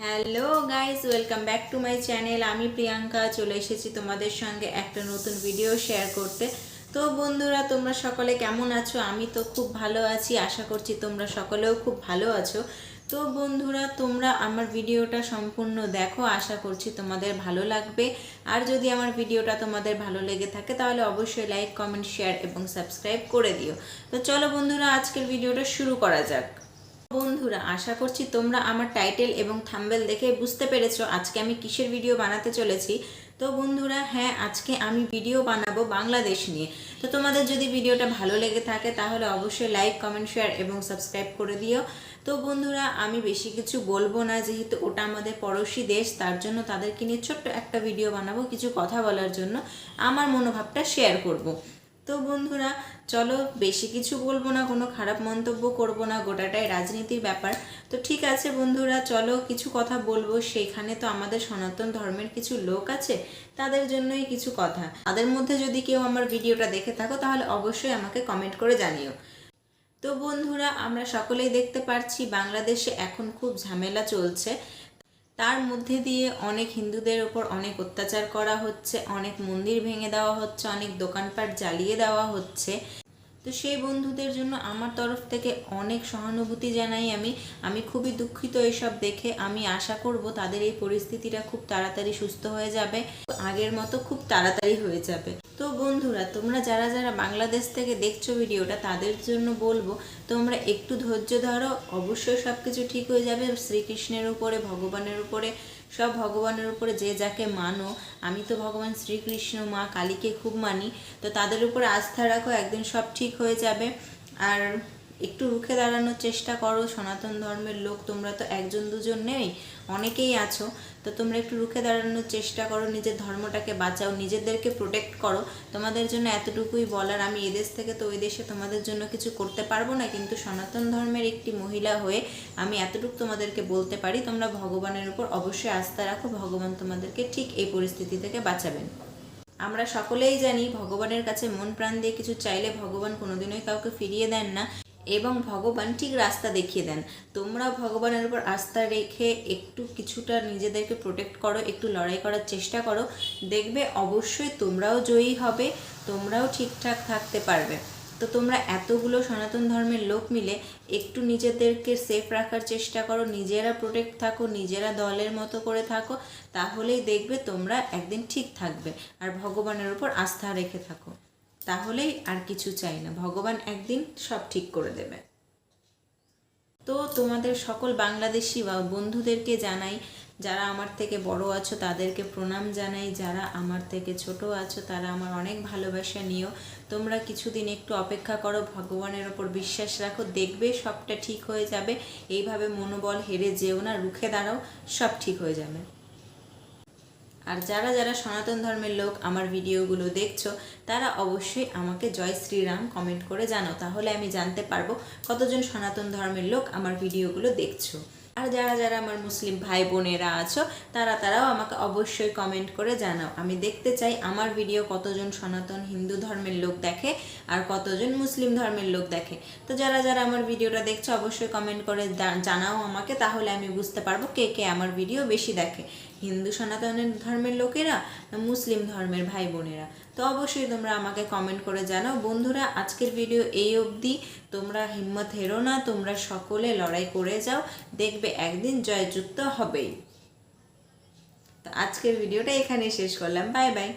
Hello guys, welcome back to my channel. আমি প্রিয়াঙ্কা চলে এসেছি তোমাদের সঙ্গে একটা নতুন ভিডিও শেয়ার করতে। তো বন্ধুরা, তোমরা সকলে কেমন আছো? আমি তো খুব ভালো আছি, আশা করছি তোমরা সকলেও খুব ভালো আছো। তো বন্ধুরা, তোমরা আমার ভিডিওটা সম্পূর্ণ দেখো, আশা করছি তোমাদের ভালো লাগবে। আর যদি আমার ভিডিওটা তোমাদের ভালো লেগে থাকে তাহলে অবশ্যই লাইক, কমেন্ট, শেয়ার এবং সাবস্ক্রাইব করে দিও। তো চলো বন্ধুরা, আজকের ভিডিওটা শুরু করা যাক। বন্ধুরা, আশা করছি তোমরা আমার টাইটেল এবং থাম্বনেল দেখে বুঝতে পেরেছো আজকে আমি কিসের ভিডিও বানাতে চলেছি। তো বন্ধুরা, হ্যাঁ, আজকে আমি ভিডিও বানাবো বাংলাদেশ নিয়ে। তো তোমাদের যদি ভিডিওটা ভালো লেগে থাকে তাহলে অবশ্যই লাইক, কমেন্ট, শেয়ার এবং সাবস্ক্রাইব করে দিও। তো বন্ধুরা, আমি বেশি কিছু বলবো না, যেহেতু ওটা আমাদের পড়োশি দেশ, তার জন্য তাদেরকে নিয়ে ছোট্ট একটা ভিডিও বানাবো কিছু কথা বলার জন্য, আমার মনোভাবটা শেয়ার করব। তো বন্ধুরা, চলো, বেশি কিছু বলবো না, কোনো খারাপ মন্তব্য করব না, গোটাটাই রাজনীতির ব্যাপার। তো ঠিক আছে বন্ধুরা, চলো কিছু কথা বলবো। সেখানে তো আমাদের সনাতন ধর্মের কিছু লোক আছে, তাদের জন্যই কিছু কথা। তাদের মধ্যে যদি কেউ আমার ভিডিওটা দেখে থাকো তাহলে অবশ্যই আমাকে কমেন্ট করে জানিও। তো বন্ধুরা, আমরা সকলেই দেখতে পাচ্ছি বাংলাদেশে এখন খুব ঝামেলা চলছে। তার মধ্যে দিয়ে অনেক হিন্দুদের ওপর অনেক অত্যাচার করা হচ্ছে, অনেক মন্দির ভেঙে দেওয়া হচ্ছে, অনেক দোকানপাট জ্বালিয়ে দেওয়া হচ্ছে। তো সেই বন্ধুদের জন্য আমার তরফ থেকে অনেক সহানুভূতি জানাই। আমি খুবই দুঃখিত এইসব দেখে। আমি আশা করব তাদের এই পরিস্থিতিটা খুব তাড়াতাড়ি সুস্থ হয়ে যাবে, আগের মতো খুব তাড়াতাড়ি হয়ে যাবে। তো বন্ধুরা, তোমরা যারা যারা বাংলাদেশ থেকে দেখছো ভিডিওটা, তাদের জন্য বলবো তোমরা একটু ধৈর্য ধরো, অবশ্যই সব কিছু ঠিক হয়ে যাবে। শ্রীকৃষ্ণের উপরে, ভগবানের উপরে, সব ভগবানের উপরে যে যাকে মানো, আমি তো ভগবান শ্রীকৃষ্ণ, মা কালীকে খুব মানি। তো তাদের উপরে আস্থা রাখো, একদিন সব ঠিক হয়ে যাবে। আর একটু রুখে দাঁড়ানোর চেষ্টা করো। সনাতন ধর্মের লোক তোমরা তো একজন দুজন নেই, অনেকেই আছো। তো তোমরা একটু রুখে দাঁড়ানোর চেষ্টা করো, নিজের ধর্মটাকে বাঁচাও, নিজেদেরকে প্রোটেক্ট করো। তোমাদের জন্য এতটুকুই বলার। আমি এদেশ থেকে তো ওই দেশে তোমাদের জন্য কিছু করতে পারবো না, কিন্তু সনাতন ধর্মের একটি মহিলা হয়ে আমি এতটুকু তোমাদেরকে বলতে পারি, তোমরা ভগবানের উপর অবশ্যই আস্থা রাখো। ভগবান তোমাদেরকে ঠিক এই পরিস্থিতি থেকে বাঁচাবেন। আমরা সকলেই জানি ভগবানের কাছে মন প্রাণ দিয়ে কিছু চাইলে ভগবান কোনোদিনই কাউকে ফিরিয়ে দেন না, এবং ভগবান ঠিক রাস্তা দেখিয়ে দেন। তোমরা ভগবানের উপর আস্থা রেখে একটু কিছুটা নিজেদেরকে প্রোটেক্ট করো, একটু লড়াই করার চেষ্টা করো, দেখবে অবশ্যই তোমরাও জয়ী হবে, তোমরাও ঠিকঠাক থাকতে পারবে। তো তোমরা এতগুলো সনাতন ধর্মের লোক মিলে একটু নিজেদেরকে সেফ রাখার চেষ্টা করো, নিজেরা প্রোটেক্ট থাকো, নিজেরা দলের মতো করে থাকো, তাহলেই দেখবে তোমরা একদিন ঠিক থাকবে। আর ভগবানের উপর আস্থা রেখে থাকো, তাহলেই আর কিছু চাই না, ভগবান একদিন সব ঠিক করে দেবে। তো তোমাদের সকল বাংলাদেশি বন্ধুদেরকে জানাই, যারা আমার থেকে বড় আছো তাদেরকে প্রণাম জানাই, যারা আমার থেকে ছোট আছো তারা আমার অনেক ভালোবাসা নিও। তোমরা কিছুদিন একটু অপেক্ষা করো, ভগবানের ওপর বিশ্বাস রাখো, দেখবে সবটা ঠিক হয়ে যাবে। এইভাবে মনোবল হেরে যেও না, রুখে দাঁড়াও, সব ঠিক হয়ে যাবে। আর যারা যারা সনাতন ধর্মের লোক আমার ভিডিওগুলো দেখছো, তারা অবশ্যই আমাকে জয় শ্রীরাম কমেন্ট করে জানাও, তাহলে আমি জানতে পারবো কতজন সনাতন ধর্মের লোক আমার ভিডিওগুলো দেখছো। আর যারা যারা আমার মুসলিম ভাই বোনেরা আছো, তারাও আমাকে অবশ্যই কমেন্ট করে জানাও। আমি দেখতে চাই আমার ভিডিও কতজন সনাতন হিন্দু ধর্মের লোক দেখে আর কতজন মুসলিম ধর্মের লোক দেখে। তো যারা যারা আমার ভিডিওটা দেখছো অবশ্যই কমেন্ট করে জানাও আমাকে, তাহলে আমি বুঝতে পারবো কে কে আমার ভিডিও বেশি দেখে, হিন্দু সনাতনের ধর্মের লোকেরা না মুসলিম ধর্মের ভাই বোনেরা। তো অবশ্যই তোমরা আমাকে কমেন্ট করে জানাও। বন্ধুরা, আজকের ভিডিও এই অবধি। তোমরা হিম্মত হেরো না, তোমরা সকলে লড়াই করে যাও, দেখবে একদিন জয়যুক্ত হবেই। তো আজকের ভিডিওটা এখানেই শেষ করলাম। Bye bye.